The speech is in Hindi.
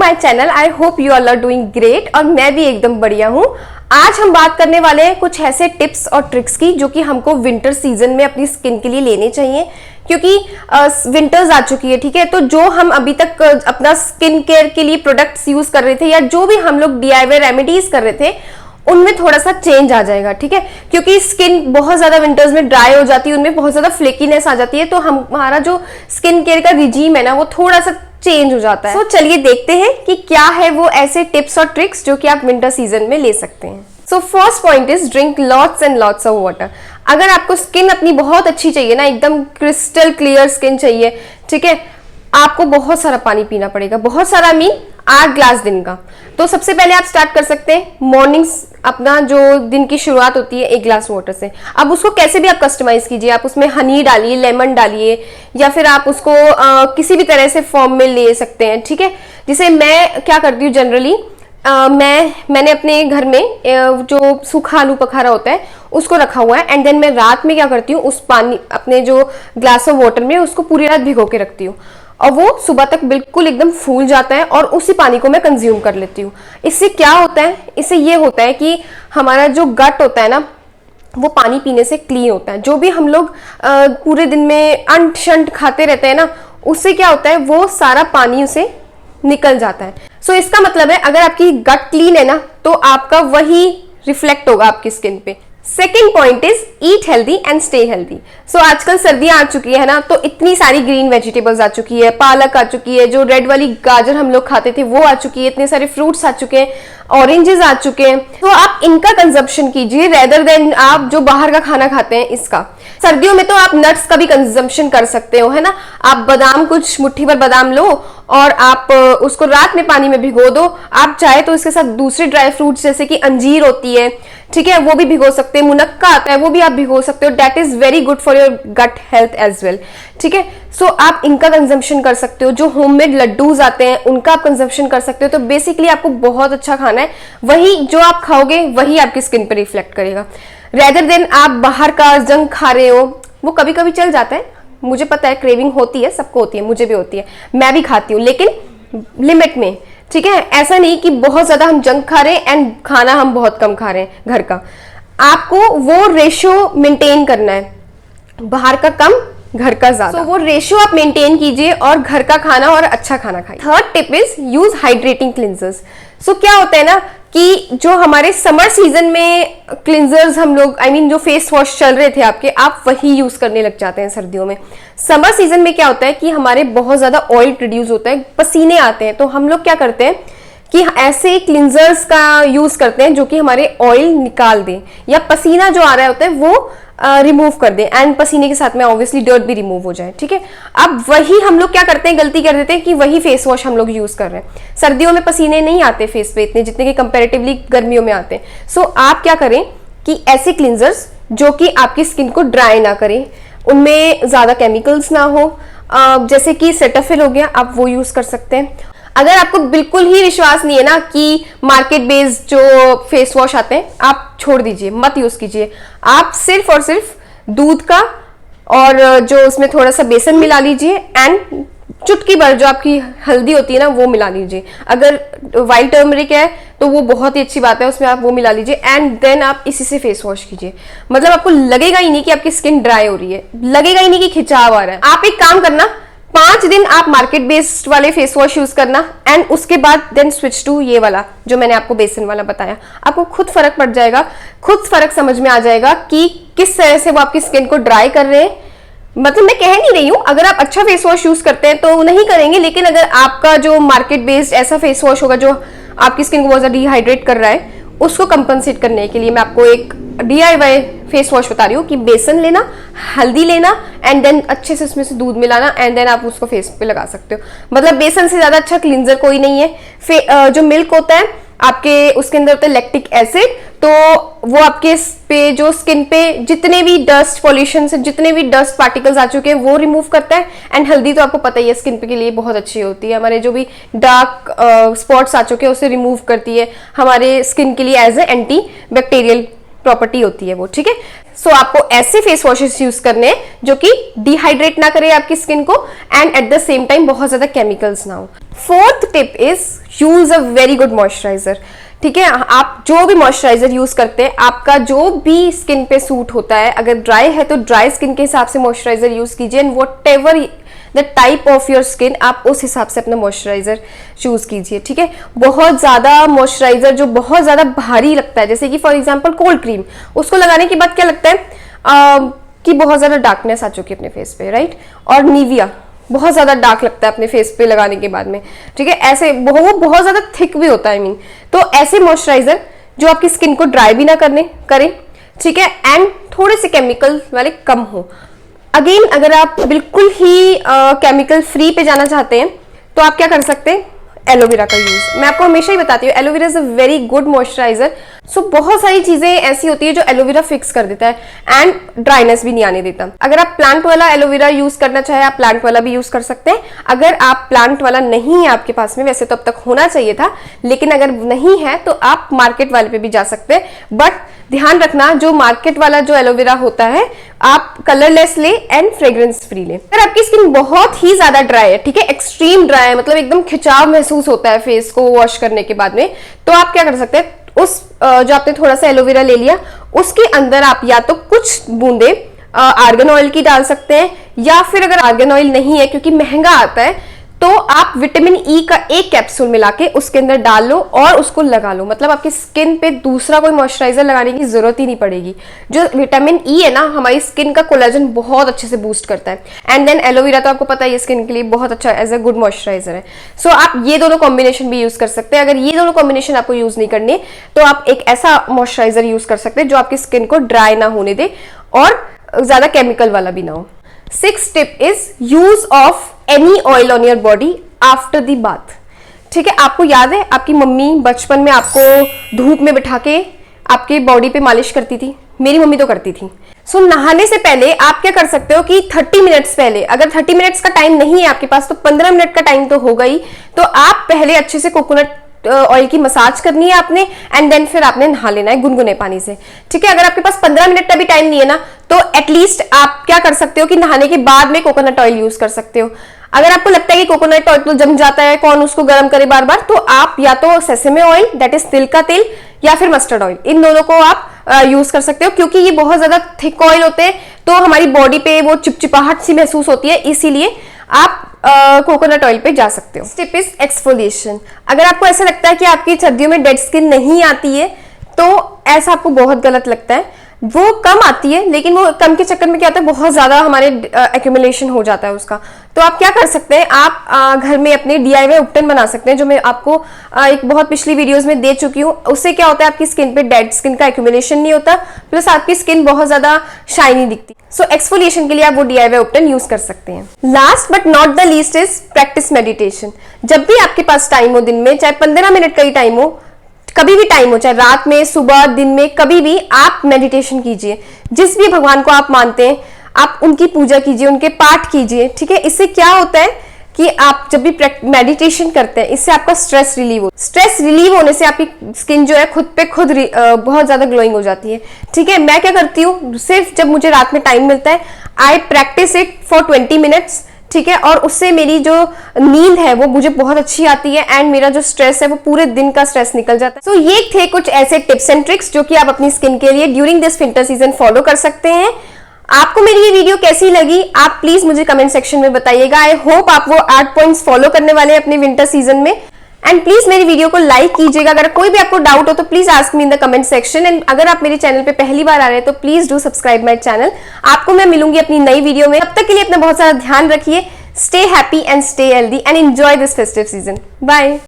My channel. I hope you all are doing great और मैं भी एकदम बढ़िया हूँ। आज हम बात करने वाले हैं कुछ ऐसे टिप्स और ट्रिक्स की जो कि हमको विंटर सीजन में अपनी स्किन के लिए लेने चाहिए, क्योंकि विंटर्स आ चुकी है। ठीक है, तो जो हम अभी तक अपना स्किन केयर के लिए प्रोडक्ट्स यूज कर रहे थे या जो भी हम लोग DIY रेमेडीज कर रहे थे उनमें थोड़ा सा चेंज आ जाएगा। ठीक है, क्योंकि स्किन बहुत ज्यादा विंटर्स में ड्राई हो जाती है, उनमें बहुत ज्यादा फ्लेकीनेस आ जाती है, तो हमारा जो स्किन केयर का रिजीम है ना वो थोड़ा सा चेंज हो जाता है। तो चलिए देखते हैं कि क्या है वो ऐसे टिप्स और ट्रिक्स जो कि आप विंटर सीजन में ले सकते हैं। So first point is drink lots and lots of water. अगर आपको स्किन अपनी बहुत अच्छी चाहिए ना, एकदम क्रिस्टल क्लियर स्किन चाहिए, ठीक है, आपको बहुत सारा पानी पीना पड़ेगा। बहुत सारा मीन 8 ग्लास दिन का। तो सबसे पहले आप स्टार्ट कर सकते हैं मॉर्निंग्स, अपना जो दिन की शुरुआत होती है 1 ग्लास वाटर से। अब उसको कैसे भी आप कस्टमाइज कीजिए, आप उसमें हनी डालिए, लेमन डालिए, या फिर आप उसको किसी भी तरह से फॉर्म में ले सकते हैं। ठीक है, जिसे मैं क्या करती हूँ जनरली, मैंने अपने घर में जो सूखा आलू पखारा होता है उसको रखा हुआ है, एंड देन मैं रात में क्या करती हूँ, उस पानी अपने जो ग्लास ऑफ वाटर में उसको पूरी रात भिगो के रखती हूँ और वो सुबह तक बिल्कुल एकदम फूल जाता है और उसी पानी को मैं कंज्यूम कर लेती हूँ। इससे क्या होता है, इससे ये होता है कि हमारा जो गट होता है ना वो पानी पीने से क्लीन होता है। जो भी हम लोग पूरे दिन में अंट शंट खाते रहते हैं ना, उससे क्या होता है वो सारा पानी उसे निकल जाता है। सो इसका मतलब है अगर आपकी गट क्लीन है ना तो आपका वही रिफ्लेक्ट होगा आपकी स्किन पे। Second point is eat healthy and stay healthy. So आजकल सर्दियां आ चुकी है ना, तो इतनी सारी ग्रीन वेजिटेबल्स आ चुकी है, पालक आ चुकी है, जो रेड वाली गाजर हम लोग खाते थे वो आ चुकी है, इतने सारे फ्रूट्स आ चुके हैं, ऑरेंजेस आ चुके हैं। तो आप इनका कंजम्पशन कीजिए रेदर देन आप जो बाहर का खाना खाते हैं इसका। सर्दियों में तो आप नट्स का भी कंजम्पशन कर सकते हो, है ना। आप बादाम, कुछ मुट्ठी भर बादाम लो और आप उसको रात में पानी में भिगो दो। आप चाहे तो इसके साथ दूसरे ड्राई फ्रूट्स जैसे कि अंजीर होती है, ठीक है, वो भी भिगो सकते हैं। मुनक्का आता है वो भी आप भिगो सकते हो। That is very good for your gut health as well. ठीक है, सो आप इनका कंजम्पशन कर सकते हो। जो होममेड लड्डूज आते हैं उनका आप कंजम्पशन कर सकते हो। तो बेसिकली आपको बहुत अच्छा खाना है, वही जो आप खाओगे वही आपकी स्किन पर रिफ्लेक्ट करेगा, रेदर देन आप बाहर का जंक खा रहे हो। वो कभी कभी चल जाता है, मुझे पता है, क्रेविंग होती है, सबको होती है, मुझे भी होती है, मैं भी खाती हूँ, लेकिन लिमिट में। ठीक है, ऐसा नहीं कि बहुत ज्यादा हम जंक खा रहे हैं एंड खाना हम बहुत कम खा रहे हैं घर का। आपको वो रेशियो मेंटेन करना है, बाहर का कम घर का ज्यादा। तो वो रेशियो आप मेंटेन कीजिए और घर का खाना और अच्छा खाना खाइए। Third tip is use hydrating cleansers. So क्या होता है ना कि जो हमारे समर सीजन में क्लिंजर्स हम लोग जो फेस वॉश चल रहे थे आपके, आप वही यूज करने लग जाते हैं सर्दियों में। समर सीजन में क्या होता है कि हमारे बहुत ज्यादा ऑयल प्रोड्यूस होता है, पसीने आते हैं, तो हम लोग क्या करते हैं कि ऐसे क्लिंजर्स का यूज करते हैं जो कि हमारे ऑयल निकाल दें या पसीना जो आ रहा होता है वो रिमूव कर दें, एंड पसीने के साथ में ऑब्वियसली डर्ट भी रिमूव हो जाए। ठीक है, अब वही हम लोग क्या करते हैं, गलती कर देते हैं कि वही फेस वॉश हम लोग यूज कर रहे हैं। सर्दियों में पसीने नहीं आते फेस पे इतने जितने कि कंपैरेटिवली गर्मियों में आते हैं। सो आप क्या करें कि ऐसे क्लिंजर्स जो कि आपकी स्किन को ड्राई ना करें, उनमें ज्यादा केमिकल्स ना हो, जैसे कि सेटाफिल हो गया, आप वो यूज कर सकते हैं। अगर आपको बिल्कुल ही विश्वास नहीं है ना कि मार्केट बेस्ड जो फेस वॉश आते हैं, आप छोड़ दीजिए, मत यूज कीजिए। आप सिर्फ और सिर्फ दूध का और जो उसमें थोड़ा सा बेसन मिला लीजिए एंड चुटकी भर जो आपकी हल्दी होती है ना वो मिला लीजिए। अगर वाइट टर्मरिक है तो वो बहुत ही अच्छी बात है, उसमें आप वो मिला लीजिए एंड देन आप इसी से फेस वॉश कीजिए। मतलब आपको लगेगा ही नहीं कि आपकी स्किन ड्राई हो रही है, लगेगा ही नहीं कि खिंचाव आ रहा है। आप एक काम करना, 5 दिन आप मार्केट बेस्ड वाले फेस वॉश यूज करना एंड उसके बाद देन स्विच टू ये वाला जो मैंने आपको बेसन वाला बताया। आपको खुद फर्क पड़ जाएगा, खुद फर्क समझ में आ जाएगा कि किस तरह से वो आपकी स्किन को ड्राई कर रहे हैं। मतलब मैं कह नहीं रही हूं अगर आप अच्छा फेस वॉश यूज करते हैं तो नहीं करेंगे, लेकिन अगर आपका जो मार्केट बेस्ड ऐसा फेस वॉश होगा जो आपकी स्किन को बहुत ज्यादा डिहाइड्रेट कर रहा है, उसको कंपनसेट करने के लिए मैं आपको एक DIY फेस वॉश बता रही हूँ कि बेसन लेना, हल्दी लेना एंड देन अच्छे से उसमें से दूध मिलाना एंड देन आप उसको फेस पे लगा सकते हो। मतलब बेसन से ज्यादा अच्छा क्लींजर कोई नहीं है। जो मिल्क होता है आपके, उसके अंदर होता है लैक्टिक एसिड, तो वो आपके पे जो स्किन पे जितने भी डस्ट पॉल्यूशन से जितने भी डस्ट पार्टिकल्स आ चुके हैं वो रिमूव करता है। एंड हल्दी तो आपको पता ही है स्किन पे के लिए बहुत अच्छी होती है, हमारे जो भी डार्क स्पॉट्स आ चुके हैं उसे रिमूव करती है, हमारे स्किन के लिए as a antibacterial property होती है वो। ठीक है, सो आपको ऐसे फेस वॉशेस यूज करने हैं जो कि डिहाइड्रेट ना करे आपकी स्किन को and at the same time बहुत ज्यादा केमिकल्स ना हो। Fourth tip is use a very good moisturiser. ठीक है, आप जो भी मॉइस्चराइजर यूज करते हैं, आपका जो भी स्किन पे सूट होता है, अगर ड्राई है तो ड्राई स्किन के हिसाब से मॉइस्चराइजर यूज कीजिए, and what ever the type of your skin, आप उस हिसाब से अपना मॉइस्चराइजर चूज कीजिए। ठीक है, बहुत ज्यादा मॉइस्चराइजर जो बहुत ज्यादा भारी लगता है, जैसे कि फॉर एग्जांपल कोल्ड क्रीम, उसको लगाने के बाद क्या लगता है कि बहुत ज्यादा डार्कनेस आ चुकी है अपने फेस पे, राइट। और निविया बहुत ज्यादा डार्क लगता है अपने फेस पे लगाने के बाद में। ठीक है, ऐसे वो बहुत ज्यादा थिक भी होता है, I mean, तो ऐसे मॉइस्चराइजर जो आपकी स्किन को ड्राई भी ना करें, ठीक है, एंड थोड़े से केमिकल वाले कम हो। अगेन, अगर आप बिल्कुल ही केमिकल फ्री पे जाना चाहते हैं तो आप क्या कर सकते हैं, एलोवेरा का यूज। मैं आपको हमेशा ही बताती हूँ, aloe vera is a very good moisturiser. So बहुत सारी चीजें ऐसी होती है जो एलोवेरा फिक्स कर देता है एंड ड्राइनेस भी नहीं आने देता। अगर आप प्लांट वाला एलोवेरा यूज करना चाहे, आप प्लांट वाला भी यूज कर सकते हैं। अगर आप प्लांट वाला नहीं है आपके पास में, वैसे तो अब तक होना चाहिए था, लेकिन अगर नहीं है तो आप मार्केट वाले पे भी जा सकते हैं। बट ध्यान रखना, जो मार्केट वाला जो एलोवेरा होता है, आप कलरलेस ले एंड फ्रेग्रेंस फ्री ले। अगर आपकी स्किन बहुत ही ज्यादा ड्राई है, ठीक है, एक्सट्रीम ड्राई है, मतलब एकदम खिंचाव महसूस होता है फेस को वॉश करने के बाद में, तो आप क्या कर सकते हैं, उस जो आपने थोड़ा सा एलोवेरा ले लिया, उसके अंदर आप या तो कुछ बूंदे आर्गन ऑयल की डाल सकते हैं, या फिर अगर आर्गन ऑयल नहीं है क्योंकि महंगा आता है, तो आप विटामिन ई का एक कैप्सूल मिला के उसके अंदर डाल लो और उसको लगा लो। मतलब आपकी स्किन पे दूसरा कोई मॉइस्चराइजर लगाने की जरूरत ही नहीं पड़ेगी। जो विटामिन ई है ना, हमारी स्किन का कोलेजन बहुत अच्छे से बूस्ट करता है। एंड देन एलोवेरा तो आपको पता है, ये स्किन के लिए बहुत अच्छा एज अ गुड मॉइस्चराइजर है। सो आप ये दोनों कॉम्बिनेशन भी यूज कर सकते हैं। अगर ये दोनों कॉम्बिनेशन आपको यूज नहीं करने, तो आप एक ऐसा मॉइस्चराइजर यूज कर सकते हैं जो आपकी स्किन को ड्राई ना होने दे और ज्यादा केमिकल वाला भी ना हो। Sixth tip is use of any oil on your body after the bath. ठीक है, आपको याद है आपकी मम्मी बचपन में आपको धूप में बिठा के आपके बॉडी पे मालिश करती थी? मेरी मम्मी तो करती थी। सो नहाने से पहले आप क्या कर सकते हो कि 30 मिनट्स पहले, अगर 30 मिनट्स का टाइम नहीं है आपके पास तो 15 मिनट का टाइम तो होगा ही, तो आप पहले अच्छे से कोकोनट ऑयल की मसाज करनी है आपने, एंड देन फिर आपने नहा लेना है गुनगुने पानी से। ठीक है, अगर आपके पास 15 मिनट का भी टाइम नहीं है ना, तो एटलीस्ट आप क्या कर सकते हो कि नहाने के बाद में कोकोनट ऑयल यूज कर सकते हो। अगर आपको लगता है कि कोकोनट ऑयल तो जम जाता है, कौन उसको गर्म करे बार बार, तो आप या तो सेसेमे ऑयल, दैट इज तिल का तेल, या फिर मस्टर्ड ऑयल, इन दोनों को आप यूज कर सकते हो। क्योंकि ये बहुत ज्यादा थिक ऑयल होते हैं तो हमारी बॉडी पे वो चिपचिपाहट सी महसूस होती है, इसीलिए आप कोकोनट ऑयल पे जा सकते हो। Step is exfoliation. अगर आपको ऐसा लगता है कि आपकी सर्दियों में डेड स्किन नहीं आती है, तो ऐसा आपको बहुत गलत लगता है। वो कम आती है, लेकिन वो कम के चक्कर में क्या होता है, बहुत ज्यादा हमारे एक्यूमुलेशन हो जाता है उसका। तो आप क्या कर सकते हैं, आप घर में अपने DIY उपटन बना सकते हैं, जो मैं आपको एक बहुत पिछली वीडियोस में दे चुकी हूँ। उससे क्या होता है, आपकी स्किन पे डेड स्किन का एक्यूमुलेशन नहीं होता, प्लस आपकी स्किन बहुत ज्यादा शाइनी दिखती। सो एक्सफोलिएशन के लिए आप वो DIY उपटन यूज कर सकते हैं। Last but not the least is practice meditation. जब भी आपके पास टाइम हो, दिन में चाहे 15 मिनट का ही टाइम हो, कभी भी टाइम हो, चाहे रात में, सुबह, दिन में, कभी भी आप मेडिटेशन कीजिए। जिस भी भगवान को आप मानते हैं, आप उनकी पूजा कीजिए, उनके पाठ कीजिए। ठीक है, इससे क्या होता है कि आप जब भी मेडिटेशन करते हैं, इससे आपका स्ट्रेस रिलीव होने से आपकी स्किन जो है खुद पे खुद बहुत ज्यादा ग्लोइंग हो जाती है। ठीक है, मैं क्या करती हूँ, सिर्फ जब मुझे रात में टाइम मिलता है, आई प्रैक्टिस इट फॉर 20 मिनट्स। ठीक है, और उससे मेरी जो नींद है वो मुझे बहुत अच्छी आती है, एंड मेरा जो स्ट्रेस है वो पूरे दिन का स्ट्रेस निकल जाता है। सो ये थे कुछ ऐसे टिप्स एंड ट्रिक्स जो कि आप अपनी स्किन के लिए during this winter season follow कर सकते हैं। आपको मेरी ये वीडियो कैसी लगी, आप प्लीज मुझे कमेंट सेक्शन में बताइएगा। आई होप आप वो 8 पॉइंट्स फॉलो करने वाले हैं अपने विंटर सीजन में। एंड प्लीज मेरी वीडियो को लाइक कीजिएगा। अगर कोई भी आपको डाउट हो तो please ask me in the comment section. And अगर आप मेरे चैनल पे पहली बार आ रहे हैं तो please do subscribe my channel. आपको मैं मिलूंगी अपनी नई वीडियो में। तब तक के लिए अपना बहुत सारा ध्यान रखिए। Stay happy and stay healthy and enjoy this festive season. Bye.